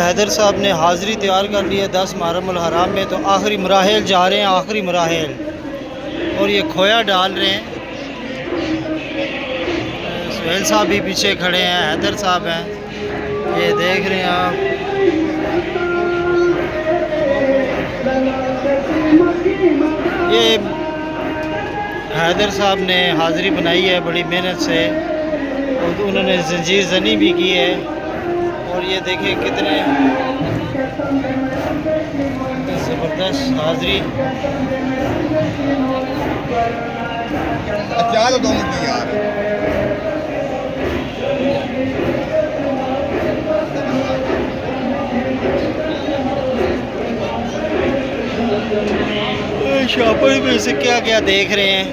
हैदर साहब ने हाज़िरी तैयार कर ली है 10 मुहर्रम हराम में। तो आखिरी मराहिल जा रहे हैं, आखिरी मराहिल, और ये खोया डाल रहे हैं। सुहेल साहब भी पीछे खड़े हैं, हैदर साहब हैं, ये देख रहे हैं आप। ये हैदर साहब ने हाज़िरी बनाई है बड़ी मेहनत से, और उन्होंने जंजीर जनी भी की है। और ये देखें कितने ज़बरदस्त हाज़िरी। अच्छा तो 2 मिनट यार। शॉपर में से क्या क्या देख रहे हैं।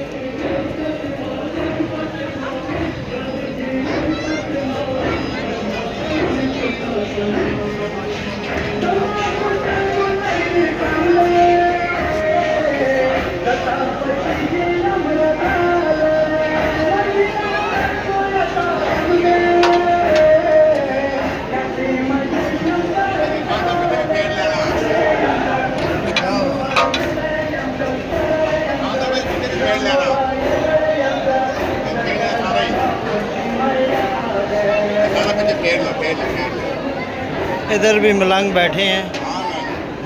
इधर भी मलंग बैठे हैं,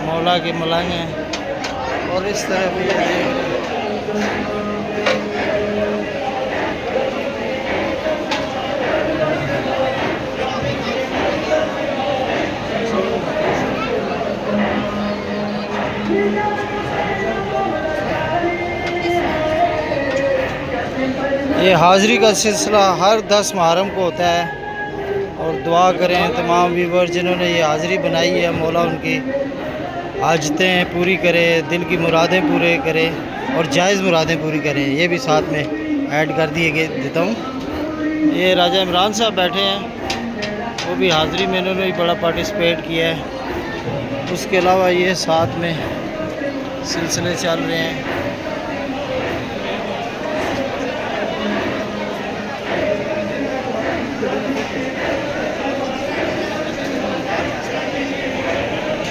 मौला के मलंग हैं। और इस तरह भी ये हाज़िरी का सिलसिला हर 10 मुहर्रम को होता है। और दुआ करें तमाम व्यूवर जिन्होंने ये हाज़िरी बनाई है, मौला उनकी हाजतें पूरी करे, दिल की मुरादें पूरे करे और जायज़ मुरादें पूरी करें। ये भी साथ में ऐड कर दिए देता हूँ। ये राजा इमरान साहब बैठे हैं, वो भी हाज़िरी में इन्होंने भी बड़ा पार्टिसिपेट किया है। उसके अलावा ये साथ में सिलसिले चल रहे हैं।